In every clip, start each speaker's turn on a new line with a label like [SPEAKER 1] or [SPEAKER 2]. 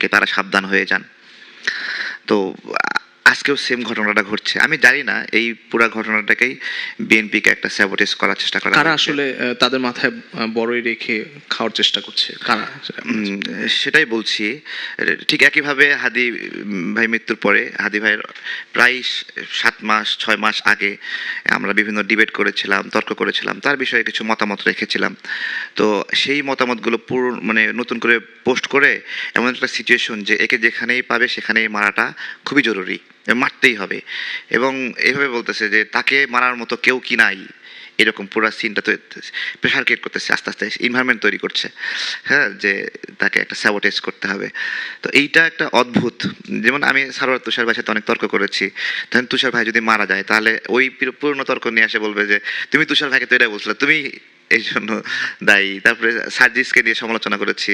[SPEAKER 1] থাকে তারা সাবধান হয়ে যান। তো আজকেও সেম ঘটনাটা ঘটছে। আমি জানি না এই পুরো ঘটনাটাকেই বিএনপিকে একটা স্যাবোটেজ করার চেষ্টা করা
[SPEAKER 2] কারা
[SPEAKER 1] হচ্ছে।
[SPEAKER 2] আসলে তাদের মাথায় বড়ই রেখে খাওয়ার চেষ্টা করছে, কারা সেটা মনে হচ্ছে?
[SPEAKER 1] সেটাই বলছি। ঠিক একইভাবে হাদি ভাই মৃত্যুর পরে হাদি ভাইয়ের প্রায় ৭ মাস ৬ মাস আগে আমরা বিভিন্ন ডিবেট করেছিলাম, তর্ক করেছিলাম, তার বিষয়ে কিছু মতামত রেখেছিলাম। তো সেই মতামতগুলো মানে নতুন করে পোস্ট করে এমন একটা সিচুয়েশন যে একে যেখানেই পাবে সেখানেই মারাটা খুবই জরুরি, মারতেই হবে। এবং এভাবে বলতেছে যে তাকে মারার মতো কেউ কি নাই, এরকম পুরো সিনটা তো প্রেশার ক্রিয়েট করতেছে, আস্তে আস্তে এনভায়রনমেন্ট তৈরি করছে, হ্যাঁ, যে তাকে একটা স্যাবোটেজ করতে হবে। তো এইটা একটা অদ্ভুত, যেমন আমি সারোয়ার তুষার ভাইয়ের সাথে অনেক তর্ক করেছি, তখন তুষার ভাই যদি মারা যায় তাহলে ওই পুরনো তর্ক নিয়ে এসে বলবে যে তুমি তুষার ভাইকে তো এটাই বলছিলে, তুমি এই জন্য দায়ী। তারপরে সার্জিসকে নিয়ে সমালোচনা করেছি,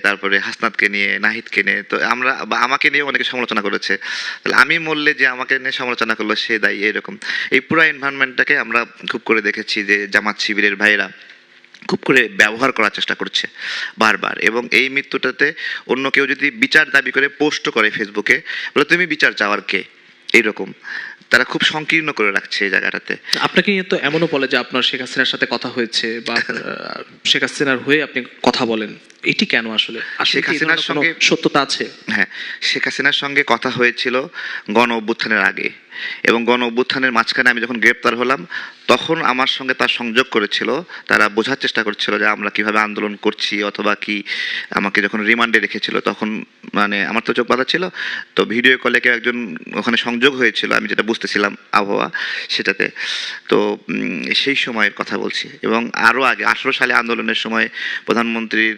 [SPEAKER 1] তারপরে হাসনাতকে নিয়ে, নাহিদকে নিয়ে, তো আমরা বা আমাকে নিয়ে অনেকে সমালোচনা করেছে। তাহলে আমি বললে যে আমাকে নিয়ে সমালোচনা করলো সে দায়ী, এরকম এই পুরো এনভায়রনমেন্টটাকে আমরা খুব করে দেখেছি যে জামাত শিবিরের ভাইয়েরা খুব করে ব্যবহার করার চেষ্টা করছে বারবার। এবং এই মৃত্যুটাতে অন্য কেউ যদি বিচার দাবি করে পোস্ট করে ফেসবুকে, বলে তুমি বিচার চাওয়ার কে, এইরকম তারা খুব সংকীর্ণ করে রাখছে এই জায়গাটাতে।
[SPEAKER 2] আপনাকে তো এমনও বলে যে আপনার শেখ হাসিনার সাথে কথা হয়েছে, বা শেখ হাসিনার হয়ে আপনি কথা বলেন, এটি কেন আসলে?
[SPEAKER 1] শেখ হাসিনার সঙ্গে
[SPEAKER 2] সত্যতা আছে?
[SPEAKER 1] হ্যাঁ, শেখ হাসিনার সঙ্গে কথা হয়েছিল গণ অভ্যুত্থানের আগে, এবং গণ অভ্যুত্থানের মাঝখানে আমি যখন গ্রেপ্তার হলাম তখন আমার সঙ্গে তার সংযোগ করেছিল, তারা বোঝার চেষ্টা করছিল যে আমরা কিভাবে আন্দোলন করছি, অথবা কি আমাকে যখন রিমান্ডে রেখেছিল তখন মানে আমার তো চোখ বাঁধা ছিল, তো ভিডিও কলে কেউ একজন ওখানে সংযোগ হয়েছিল, আমি যেটা বুঝতেছিলাম আবহাওয়া সেটাতে। তো সেই সময়ের কথা বলছি, এবং আরও আগে 18 সালে আন্দোলনের সময় প্রধানমন্ত্রীর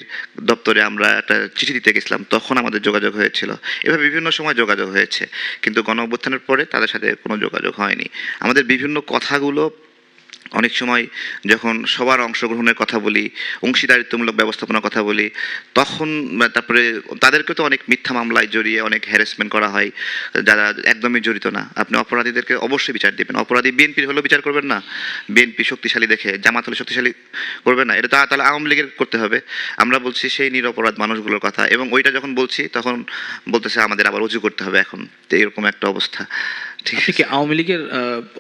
[SPEAKER 1] দপ্তরে আমরা একটা চিঠি দিতে গেছিলাম, তখন আমাদের যোগাযোগ হয়েছিল। এভাবে বিভিন্ন সময় যোগাযোগ হয়েছে, কিন্তু গণ অভ্যুত্থানের পরে তাদের সাথে কোনো যোগাযোগ হয়নি। আমাদের বিভিন্ন কথাগুলো অনেক সময় যখন সবার অংশগ্রহণের কথা বলি, অংশীদারিত্বমূলক ব্যবস্থাপনার কথা বলি, তখন তারপরে তাদেরকে তো অনেক মিথ্যা মামলায় জড়িয়ে অনেক হ্যারাসমেন্ট করা হয় যারা একদমই জড়িত না। আপনি অপরাধীদেরকে অবশ্যই বিচার দেবেন, অপরাধী বিএনপির হলেও বিচার করবেন না, বিএনপি শক্তিশালী দেখে জামাত হলে শক্তিশালী করবেন না, এটা তো তাহলে আওয়ামী লীগের করতে হবে। আমরা বলছি সেই নিরপরাধ মানুষগুলোর কথা, এবং ওইটা যখন বলছি তখন বলতেছে আমাদের আবার রুজু করতে হবে এখন, তো এরকম একটা অবস্থা।
[SPEAKER 2] আপনি কি আওয়ামী লীগের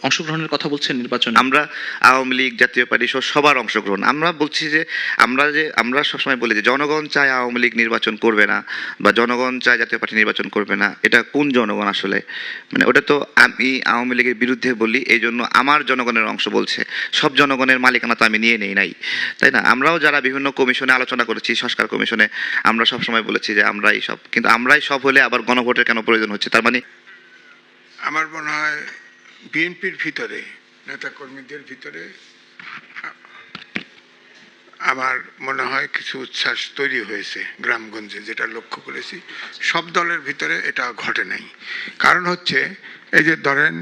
[SPEAKER 2] অংশগ্রহণের কথা বলছেন নির্বাচনে?
[SPEAKER 1] আমরা আওয়ামী লীগ, জাতীয় পার্টি সহ সবার অংশগ্রহণ, আমরা বলছি যে আমরা সবসময় বলি যে জনগণ চায় আওয়ামী লীগ নির্বাচন করবে না, বা জনগণ চায় জাতীয় পার্টি নির্বাচন করবে না, এটা কোন জনগণ আসলে? মানে ওটা তো আমি আওয়ামী লীগের বিরুদ্ধে বলি, এই জন্য আমার জনগণের অংশ বলছে, সব জনগণের মালিকানা তো আমি নিয়ে নেই নাই, তাই না? আমরাও যারা বিভিন্ন কমিশনে আলোচনা করেছি, সংস্কার কমিশনে, আমরা সবসময় বলেছি যে আমরাই সব, কিন্তু আমরাই সব হলে আবার গণভোটের কেন প্রয়োজন হচ্ছে? তার মানে
[SPEAKER 3] আমার মনে হয় বিএনপির ভিতরে, নেতাকর্মীদের ভিতরে আমার মনে হয় কিছু উচ্ছ্বাস তৈরি হয়েছে গ্রামগঞ্জে, যেটা লক্ষ্য করেছি। সব দলের ভিতরে এটা ঘটে নাই। কারণ হচ্ছে এই যে ধরেন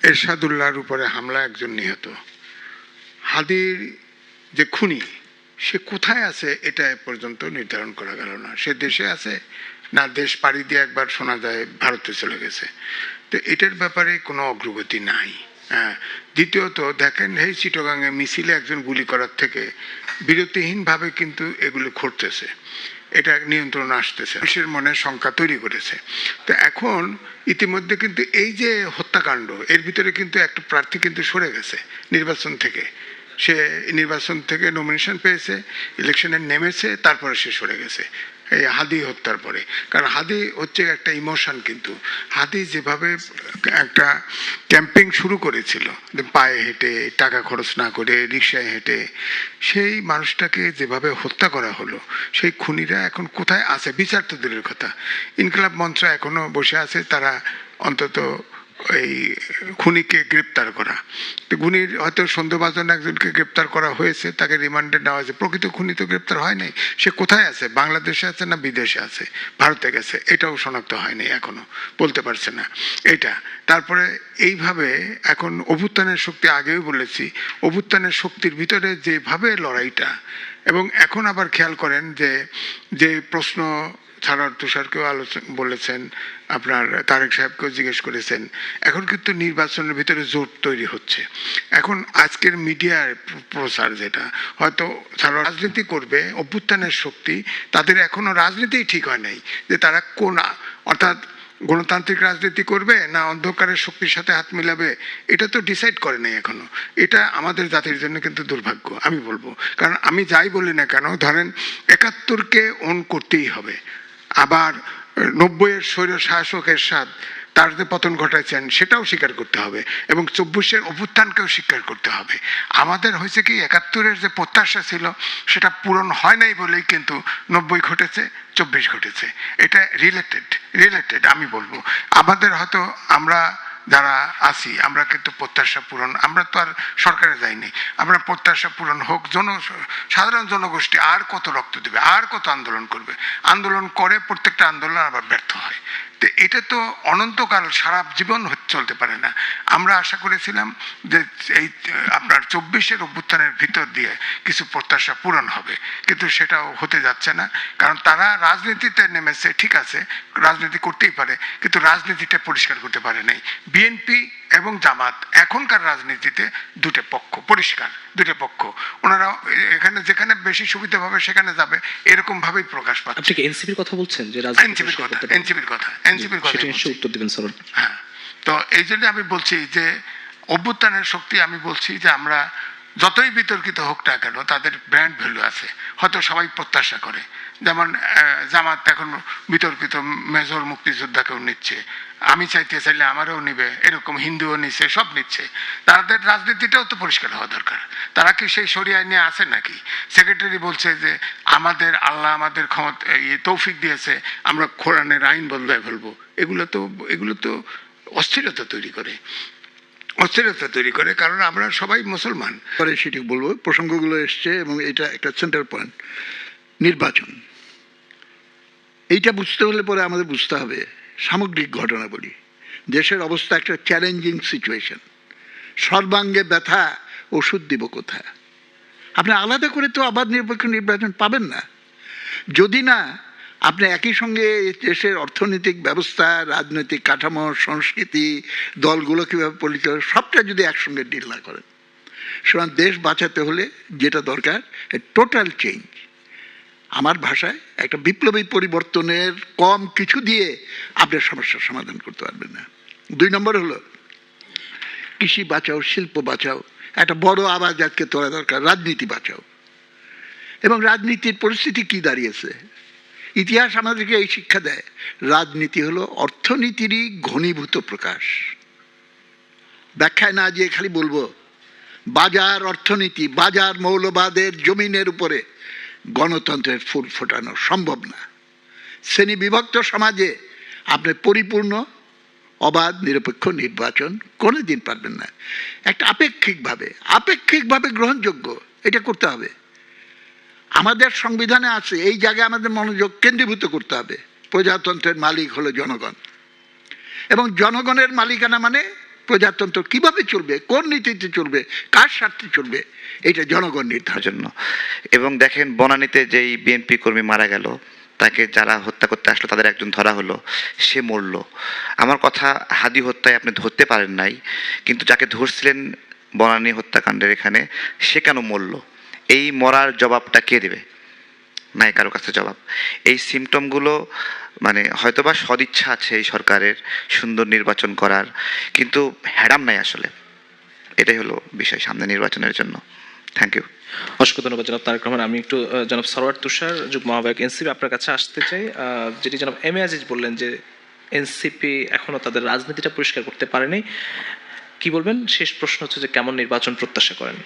[SPEAKER 3] এরশাদুল্লাহর উপরে হামলা, একজন নিহত, হাদির যে খুনি সে কোথায় আছে এটা এ পর্যন্ত নির্ধারণ করা গেল না। সে দেশে আছে না দেশ পাড়ি দিয়ে একবার শোনা যায় ভারতে চলে গেছে। তো এটার ব্যাপারে কোনো অগ্রগতি নাই। হ্যাঁ, দ্বিতীয়ত দেখেন এই চিটাগাংয়ে মিছিলে একজন গুলি করার থেকে বিরতিহীনভাবে কিন্তু এগুলো ঘটতেছে, এটা নিয়ন্ত্রণ আসতেছে, মানুষের মনে শঙ্কা তৈরি করেছে। তো এখন ইতিমধ্যে কিন্তু এই যে হত্যাকাণ্ড, এর ভিতরে কিন্তু একটা প্রার্থী কিন্তু সরে গেছে নির্বাচন থেকে, সে নির্বাচন থেকে নমিনেশন পেয়েছে, ইলেকশনে নেমেছে, তারপরে সে সরে গেছে এই হাদি হত্যার পরে। কারণ হাদি হচ্ছে একটা ইমোশন, কিন্তু হাদি যেভাবে একটা ক্যাম্পিং শুরু করেছিল পায়ে হেঁটে, টাকা খরচ না করে, রিক্সায় হেঁটে, সেই মানুষটাকে যেভাবে হত্যা করা হলো, সেই খুনিরা এখন কোথায় আছে? বিচার তো দূরের কথা, ইনকিলাব মঞ্চ এখনো বসে আছে, তারা অন্তত এই খুনিকে গ্রেপ্তার করা, তো খুনির হয়তো সন্দেহভাজন একজনকে গ্রেপ্তার করা হয়েছে, তাকে রিমান্ডে নেওয়া হয়েছে, প্রকৃত খুনি তো গ্রেপ্তার হয় নাই। সে কোথায় আছে? বাংলাদেশে আছে না বিদেশে আছে, ভারতে গেছে, এটাও শনাক্ত হয়নি, এখনো বলতে পারছে না এটা। তারপরে এইভাবে এখন অভ্যুত্থানের শক্তি, আগেও বলেছি, অভ্যুত্থানের শক্তির ভিতরে যেভাবে লড়াইটা, এবং এখন আবার খেয়াল করেন যে যে প্রশ্ন সারোয়ার তুষারকেও বলেছেন, আপনার তারেক সাহেবকেও জিজ্ঞেস করেছেন। এখন কিন্তু নির্বাচনের ভিতরে জোট তৈরি হচ্ছে। এখন আজকের মিডিয়ার প্রচার যেটা, হয়তো সারোয়ার রাজনীতি করবে, অভ্যুত্থানের শক্তি, তাদের এখনো রাজনীতিই ঠিক হয় নাই যে তারা কোন, অর্থাৎ গণতান্ত্রিক রাজনীতি করবে না অন্ধকারের শক্তির সাথে হাত মিলাবে, এটা তো ডিসাইড করে নাই এখনো। এটা আমাদের জাতির জন্য কিন্তু দুর্ভাগ্য আমি বলবো। কারণ আমি যাই বলি না কেন, ধরেন ৭১কে অন করতেই হবে, আবার ৯০-এর স্বৈর শাসক এরশাদ তার যে পতন ঘটাইছেন সেটাও স্বীকার করতে হবে, এবং ২৪-এর অভ্যুত্থানকেও স্বীকার করতে হবে। আমাদের হয়েছে কি, ৭১-এর যে প্রত্যাশা ছিল সেটা পূরণ হয় নাই বলেই কিন্তু ৯০ ঘটেছে, ২৪ ঘটেছে। এটা রিলেটেড আমি বলবো। আমাদের হয়তো আমরা যারা আছি, আমরা কিন্তু প্রত্যাশা পূরণ, আমরা তো আর সরকারে যাইনি, আমরা প্রত্যাশা পূরণ হোক, সাধারণ জনগোষ্ঠী আর কত রক্ত দেবে, আর কত আন্দোলন করবে, আন্দোলন করে, প্রত্যেকটা আন্দোলন আবার ব্যর্থ হয়। তো এটা তো অনন্তকাল সারা জীবন চলতে পারে না। আমরা আশা করেছিলাম যে এই আপনার ২৪-এর অভ্যুত্থানের ভিতর দিয়ে কিছু প্রত্যাশা পূরণ হবে, কিন্তু সেটাও হতে যাচ্ছে না। কারণ তারা রাজনীতিতে নেমেছে, ঠিক আছে, রাজনীতি করতেই পারে, কিন্তু রাজনীতিটা পরিষ্কার করতে পারে নাই। বিএনপি এবং জামাত এখনকার রাজনীতিতে দুটো পক্ষ, পরিষ্কার দুটো পক্ষ। ওনারা এখানে যেখানে বেশি সুবিধা পাবে সেখানে যাবে, এরকম ভাবেই প্রকাশ পাচ্ছে।
[SPEAKER 2] আপনি কি এনসিপির কথা বলছেন, যে
[SPEAKER 3] এনসিপির কথা
[SPEAKER 2] সেটা নিশ্চয়ই উত্তর দিবেন স্যার।
[SPEAKER 3] হ্যাঁ, তো এই জন্য আমি বলছি যে অভ্যুত্থানের শক্তি, আমি বলছি যে আমরা যতই বিতর্কিত হোক না কেন, তাদের ব্র্যান্ড ভ্যালু আছে, হয়তো সবাই প্রত্যাশা করে। যেমন জামাত এখন বিতর্কিত মেজর মুক্তিযোদ্ধাকেও নিচ্ছে, আমি চাইতে চাইলে আমারও নিবে, এরকম হিন্দুও নিচ্ছে, সব নিচ্ছে। তাদের রাজনীতিটাও তো পরিষ্কার হওয়া দরকার। তারা কি সেই শরিয়া নিয়ে আছে নাকি? সেক্রেটারি বলছে যে আমাদের আল্লাহ আমাদের ক্ষমতা তৌফিক দিয়েছে, আমরা কোরআনের আইন বদলায় ফেলবো। এগুলো তো অস্থিরতা তৈরি করে, কারণ আমরা সবাই মুসলমান।
[SPEAKER 4] পরে সেটি বলবো, প্রসঙ্গগুলো এসছে এবং এটা একটা সেন্টার পয়েন্ট। নির্বাচন, এইটা বুঝতে হলে পরে আমাদের বুঝতে হবে সামগ্রিক ঘটনাবলী। দেশের অবস্থা একটা চ্যালেঞ্জিং সিচুয়েশন, সর্বাঙ্গে ব্যথা, ওষুধ দিব কোথায়? আপনি আলাদা করে তো আবার নিরপেক্ষ নির্বাচন পাবেন না, যদি না আপনি একই সঙ্গে দেশের অর্থনৈতিক ব্যবস্থা, রাজনৈতিক কাঠামো, সংস্কৃতি, দলগুলো কীভাবে পরিচালনা, সবটা যদি একসঙ্গে ডিল না করেন। সুতরাং দেশ বাঁচাতে হলে যেটা দরকার, টোটাল চেঞ্জ। আমার ভাষায় একটা বিপ্লবী পরিবর্তনের কম কিছু দিয়ে আপনার সমস্যার সমাধান করতে পারবেন না। ২ নম্বর হলো কৃষি বাঁচাও, শিল্প বাঁচাও, একটা বড় আওয়াজ আজকে তোলা দরকার, রাজনীতি বাঁচাও। এবং রাজনীতির পরিস্থিতি কি দাঁড়িয়েছে, ইতিহাস আমাদেরকে এই শিক্ষা দেয়, রাজনীতি হলো অর্থনীতিরই ঘনীভূত প্রকাশ। ব্যাখ্যায় না যে খালি বলবো বাজার অর্থনীতি, বাজার মৌলবাদের জমিনের উপরে গণতন্ত্রের ফুল ফোটানো সম্ভব না। শ্রেণী বিভক্ত সমাজে আপনি পরিপূর্ণ অবাধ নিরপেক্ষ নির্বাচন কোনোদিন পারবেন না। একটা আপেক্ষিকভাবে গ্রহণযোগ্য, এটা করতে হবে। আমাদের সংবিধানে আছে, এই জায়গায় আমাদের মনোযোগ কেন্দ্রীভূত করতে হবে। প্রজাতন্ত্রের মালিক হলো জনগণ, এবং জনগণের মালিকানা মানে প্রজাতন্ত্র কিভাবে চলবে, কোন নীতিতে চলবে, কার স্বার্থে চলবে, এটা জনগণ নির্ধারণ
[SPEAKER 1] জন্য। এবং দেখেন, বনানীতে যেই বিএনপি কর্মী মারা গেল, তাকে যারা হত্যা করতে আসলো তাদের একজন ধরা হলো, সে মরল। আমার কথা, হাদি হত্যায় আপনি ধরতে পারেন নাই, কিন্তু যাকে ধরছিলেন বনানী হত্যাকাণ্ডের এখানে, সে কেন মরল? এই মরার জবাবটা কে দেবে? নাই কারো কাছে জবাব। এই সিমটমগুলো মানে হয়তোবা সদিচ্ছা আছে এই সরকারের সুন্দর নির্বাচন করার, কিন্তু হ্যাডাম নাই আসলে। এটাই হলো বিষয় সামনে নির্বাচনের জন্য। Thank you.
[SPEAKER 2] অসংখ্য ধন্যবাদ জনাব তারেক রহমান। আমি একটু জনাব সারোয়ার তুষার, যুগ্ম আহ্বায়ক এনসিপি, আপনার কাছে আসতে চাই। যেটি জনাব এম এ আজিজ বললেন যে এনসিপি এখনো তাদের রাজনীতিটা পরিষ্কার করতে পারেনি, কি বলবেন? শেষ প্রশ্ন হচ্ছে যে কেমন নির্বাচন প্রত্যাশা করেন?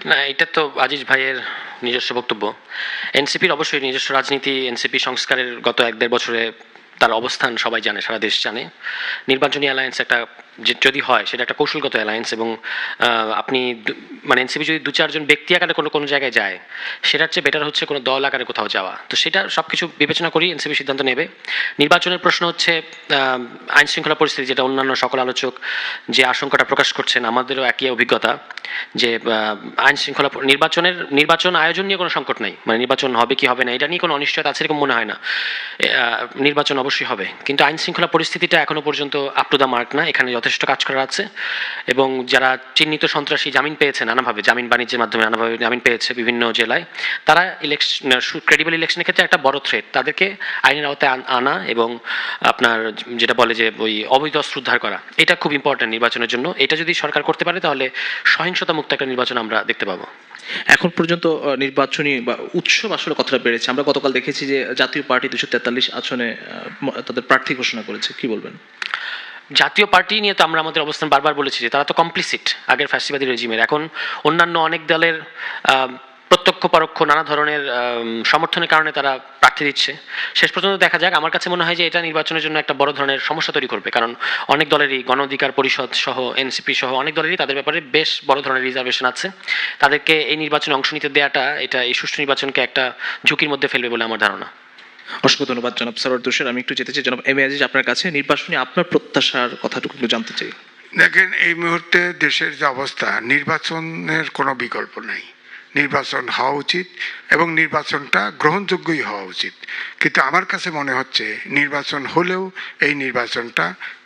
[SPEAKER 5] না, এটা তো আজিজ ভাইয়ের নিজস্ব বক্তব্য। এনসিপির অবশ্যই নিজস্ব রাজনীতি, এনসিপি সংস্কারের গত ১-১.৫ বছরে তার অবস্থান সবাই জানে, সারা দেশ জানে। নির্বাচনী অ্যালায়েন্স একটা যদি হয় সেটা একটা কৌশলগত অ্যালায়েন্স, এবং আপনি মানে এনসিপি যদি 2-4 জন ব্যক্তি আকারে কোনো কোনো জায়গায় যায়, সেটার চেয়ে বেটার হচ্ছে কোনো দল আকারে কোথাও যাওয়া। তো সেটা সব কিছু বিবেচনা করি এনসিপি সিদ্ধান্ত নেবে। নির্বাচনের প্রশ্ন হচ্ছে আইন শৃঙ্খলা পরিস্থিতি, যেটা অন্যান্য সকল আলোচক যে আশঙ্কাটা প্রকাশ করছেন, আমাদেরও একই অভিজ্ঞতা যে আইন শৃঙ্খলা নির্বাচন আয়োজন নিয়ে কোনো সংকট নাই, মানে নির্বাচন হবে কি হবে না এটা নিয়ে কোনো অনিশ্চয়তা আছে এরকম মনে হয় না। নির্বাচন অবশ্যই হবে, কিন্তু আইন শৃঙ্খলা পরিস্থিতিটা এখনো পর্যন্ত আপ টু দ্য মার্ক না, এখানে যথেষ্ট কাজ করা আছে। এবং যারা চিহ্নিত সন্ত্রাসী জামিন পেয়েছে নানাভাবে, জামিন বাণিজ্যের মাধ্যমে নানাভাবে জামিন পেয়েছে বিভিন্ন জেলায়, তারা ক্রেডিবল ইলেকশনের ক্ষেত্রে একটা বড় থ্রেট, তাদেরকে আইনের আওতায় আনা এবং আপনার যেটা বলে যে ওই অবৈধ অস্ত্র উদ্ধার করা, এটা খুব ইম্পর্টেন্ট নির্বাচনের জন্য। এটা যদি সরকার করতে পারে তাহলে সহিংসতা মুক্ত একটা নির্বাচন আমরা দেখতে পাবো।
[SPEAKER 2] এখন পর্যন্ত নির্বাচনী বা উৎসব আসলে কতটা বেড়েছে? আমরা গতকাল দেখেছি যে জাতীয় পার্টি 243 আসনে তাদের প্রার্থী ঘোষণা করেছে, কি বলবেন?
[SPEAKER 5] জাতীয় পার্টি নিয়ে তো আমরা আমাদের অবস্থান বারবার বলেছি যে তারা তো কমপ্লিসিট আগের ফ্যাসিবাদী রেজিমের। এখন অন্যান্য অনেক দলের প্রত্যক্ষ পরোক্ষ নানা ধরনের সমর্থনের কারণে তারা প্রার্থী দিচ্ছে। শেষ পর্যন্ত দেখা যাক। আমার কাছে মনে হয় যে এটা নির্বাচনের জন্য একটা বড় ধরনের সমস্যা তৈরি করবে, কারণ অনেক দলেরই, গণ অধিকার পরিষদ সহ, এনসিপি সহ অনেক দলেরই তাদের ব্যাপারে বেশ বড় ধরনের রিজার্ভেশন আছে। তাদেরকে এই নির্বাচনে অংশ নিতে দেওয়াটা, এটা এই সুষ্ঠু নির্বাচনকে একটা ঝুঁকির মধ্যে ফেলবে বলে আমার ধারণা।
[SPEAKER 2] অসংখ্য ধন্যবাদ জনাব সরোয়ার তুষার। আমি একটু যেতে চাই জনাব এম এ আজিজ, আপনার কাছে নির্বাচনী আপনার প্রত্যাশার কথাটুকু একটু জানতে চাই।
[SPEAKER 3] দেখেন, এই মুহূর্তে দেশের যে অবস্থা, নির্বাচনের কোনো বিকল্প নাই। নির্বাচন হওয়া উচিত এবং নির্বাচনটা গ্রহণযোগ্যই হওয়া উচিত। কিন্তু আমার কাছে মনে হচ্ছে নির্বাচন হলেও এই নির্বাচনটা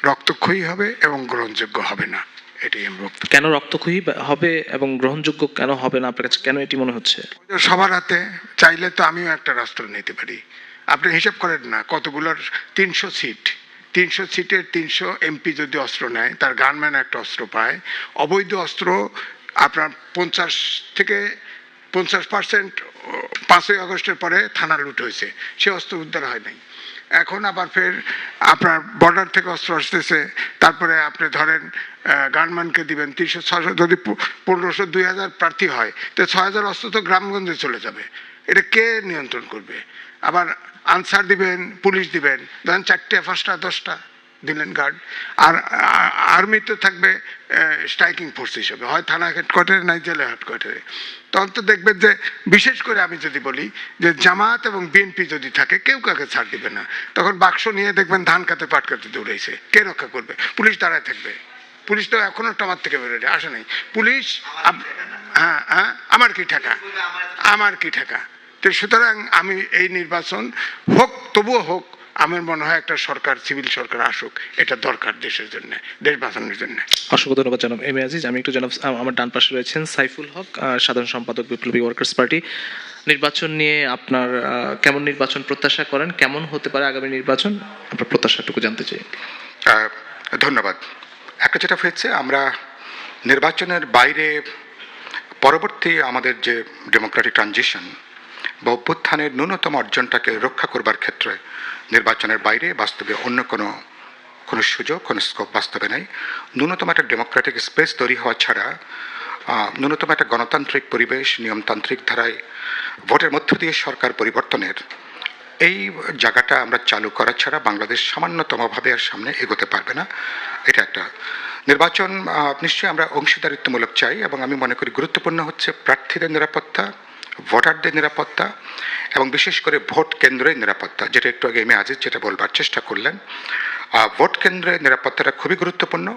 [SPEAKER 3] রক্তক্ষয়ী হবে এবং গ্রহণযোগ্য হবে না। এটাই আমি বক্তব্য।
[SPEAKER 2] কেন রক্তক্ষয়ী হবে এবং গ্রহণযোগ্য কেন হবে না আপনার কাছে, কেন এটি মনে হচ্ছে?
[SPEAKER 3] সবার হাতে চাইলে তো আমিও একটা রাষ্ট্র নিতে পারি। আপনি হিসাব করেন না কতগুলোর 300 সিট, 300 সিটের 300 এমপি যদি অস্ত্র নেয়, তার গানম্যান একটা অস্ত্র পায়। অবৈধ অস্ত্র আপনার 50% 5ই আগস্টের পরে থানা লুট হয়েছে, সে অস্ত্র উদ্ধার হয় নাই। এখন আবার ফের আপনার বর্ডার থেকে অস্ত্র আসতেছে, তারপরে আপনি ধরেন গানম্যানকে দিবেন 300-600, যদি 1500-2000 প্রার্থী হয় তো 6000 অস্ত্র তো গ্রামগঞ্জে চলে যাবে। এটা কে নিয়ন্ত্রণ করবে? আবার আনসার দিবেন, পুলিশ দিবেন, ধরেন 4টে 5টা 10টা দিলেন গার্ড, আর আর্মিতে থাকবে স্ট্রাইকিং ফোর্স হিসেবে, হয় থানা হেডকোয়ার্টারে নাই জেলা হেডকোয়ার্টারে। তখন তো দেখবেন যে, বিশেষ করে আমি যদি বলি যে জামাত এবং বিএনপি যদি থাকে, কেউ কাকে ছাড় দিবে না। তখন বাক্স নিয়ে দেখবেন ধান কাতে পাট কাতে দৌড়াইছে, কে রক্ষা করবে? পুলিশ দাঁড়ায় থাকবে। পুলিশ তো এখনো টামার থেকে বেরোয় আসে নাই। পুলিশ আমার কি ঠাকা, আমার কি ঠাকা। তো সুতরাং আমি এই নির্বাচন হোক, তবুও হোক, আমার মনে হয় একটা সরকার, সিভিল সরকার আসুক, এটা দরকার দেশের জন্য, দেশ বাঁচানোর জন্য।
[SPEAKER 2] অসংখ্য ধন্যবাদ জনাব এম এ আজিজ। আমি একটু জনাব, আমার ডান পাশে রয়েছেন সাইফুল হক, সাধারণ সম্পাদক বিপ্লবী ওয়ার্কার্স পার্টি। নির্বাচন নিয়ে আপনার কেমন নির্বাচন প্রত্যাশা করেন, কেমন হতে পারে আগামী নির্বাচন, আপনার প্রত্যাশাটুকু জানতে চাই।
[SPEAKER 6] ধন্যবাদ। একটা যেটা হয়েছে, আমরা নির্বাচনের বাইরে পরবর্তী আমাদের যে ডেমোক্রেটিক ট্রানজিশন বা অভ্যুত্থানের ন্যূনতম অর্জনটাকে রক্ষা করবার ক্ষেত্রে নির্বাচনের বাইরে বাস্তবে অন্য কোনো সুযোগ, কোনো স্কোপ বাস্তবে নেই। ন্যূনতম একটা ডেমোক্রেটিক স্পেস তৈরি হওয়া ছাড়া, ন্যূনতম একটা গণতান্ত্রিক পরিবেশ, নিয়মতান্ত্রিক ধারায় ভোটের মধ্য দিয়ে সরকার পরিবর্তনের এই জায়গাটা আমরা চালু করা ছাড়া বাংলাদেশ সামান্যতমভাবে আর সামনে এগোতে পারবে না। এটা একটা নির্বাচন, নিশ্চয়ই আমরা অংশীদারিত্বমূলক চাই, এবং আমি মনে করি গুরুত্বপূর্ণ হচ্ছে প্রার্থীদের নিরাপত্তা, ভোটারদের নিরাপত্তা, এবং বিশেষ করে ভোট কেন্দ্রের নিরাপত্তা, যেটা একটু আগে এম এ আজিজ যেটা বলবার চেষ্টা করলেন। ভোট কেন্দ্রের নিরাপত্তাটা খুবই গুরুত্বপূর্ণ।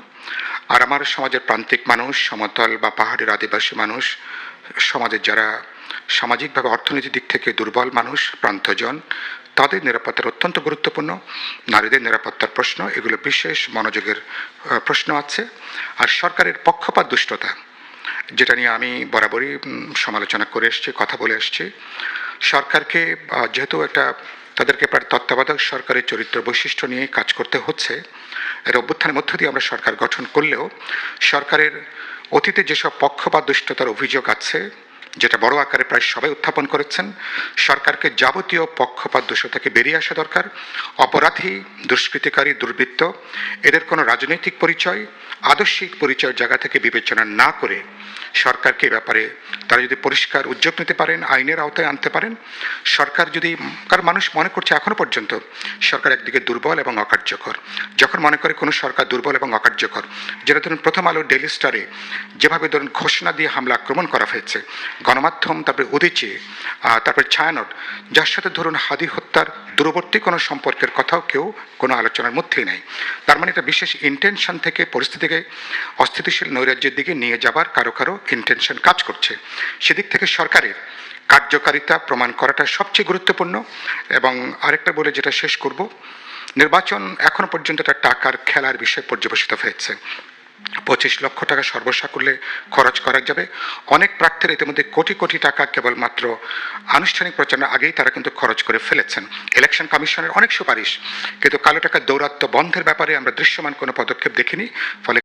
[SPEAKER 6] আর আমার সমাজের প্রান্তিক মানুষ, সমতল বা পাহাড়ের আদিবাসী মানুষ, সমাজের যারা সামাজিকভাবে অর্থনৈতিক দিক থেকে দুর্বল মানুষ, প্রান্তজন, তাদের নিরাপত্তার অত্যন্ত গুরুত্বপূর্ণ। নারীদের নিরাপত্তার প্রশ্ন, এগুলো বিশেষ মনোযোগের প্রশ্ন আছে। আর সরকারের পক্ষপাত দুষ্টতা, যেটা নিয়ে আমি বরাবরই সমালোচনা করে এসেছি, কথা বলে এসেছি। সরকারকে যেহেতু তাদেরকে প্রায় তত্ত্বাবধায়ক সরকারের চরিত্র বৈশিষ্ট্য নিয়ে কাজ করতে হচ্ছে, এর অভ্যুত্থানের মধ্য দিয়ে আমরা সরকার গঠন করলেও সরকারের অতীতে যেসব পক্ষপাত দুষ্টতার অভিযোগ আছে, যেটা বড় আকারে প্রায় সবাই উত্থাপন করেছেন, সরকারকে যাবতীয় পক্ষপাত দোষ থেকে বেরিয়ে আসা দরকার। অপরাধী, দুষ্কৃতিকারী, দুর্বৃত্ত এদের কোনো রাজনৈতিক পরিচয়, আদর্শিক পরিচয়ের জায়গা থেকে বিবেচনা না করে সরকারকে এ ব্যাপারে তারা যদি পরিষ্কার উদ্যোগ নিতে পারেন, আইনের আওতায় আনতে পারেন। সরকার যদি, কারণ মানুষ মনে করছে এখনো পর্যন্ত সরকার একদিকে দুর্বল এবং অকার্যকর। যখন মনে করে কোনো সরকার দুর্বল এবং অকার্যকর, যেটা ধরুন প্রথম আলো, ডেইলি স্টারে যেভাবে ধরুন ঘোষণা দিয়ে হামলা আক্রমণ করা হয়েছে, গণমাধ্যম, তারপরে উদীচী, তারপরে ছায়ানট, যার সাথে ধরুন হাদি হত্যার দূরবর্তী কোনো সম্পর্কের কথাও কেউ কোনো আলোচনার মধ্যেই নেই। তার মানে এটা বিশেষ ইন্টেনশন থেকে পরিস্থিতিকে অস্থিতিশীল নৈরাজ্যের দিকে নিয়ে যাবার কারো কারো ইন্টেনশন কাজ করছে। সেদিক থেকে সরকারের কার্যকারিতা প্রমাণ করাটা সবচেয়ে গুরুত্বপূর্ণ। এবং আরেকটা বলে যেটা শেষ করব, নির্বাচন এখনো পর্যন্ত একটা টাকার খেলার বিষয় পর্যবেসিত হয়েছে। 25 লক্ষ টাকা সর্বসাকুল্যে খরচ করা যাবে। অনেক প্রার্থীরা ইতিমধ্যে কোটি কোটি টাকা কেবলমাত্র আনুষ্ঠানিক প্রচারণার আগেই তারা কিন্তু খরচ করে ফেলেছেন। ইলেকশন কমিশনের অনেক সুপারিশ, কিন্তু কালো টাকা দৌরাত্ম্য বন্ধের ব্যাপারে আমরা দৃশ্যমান কোনো পদক্ষেপ দেখিনি। ফলে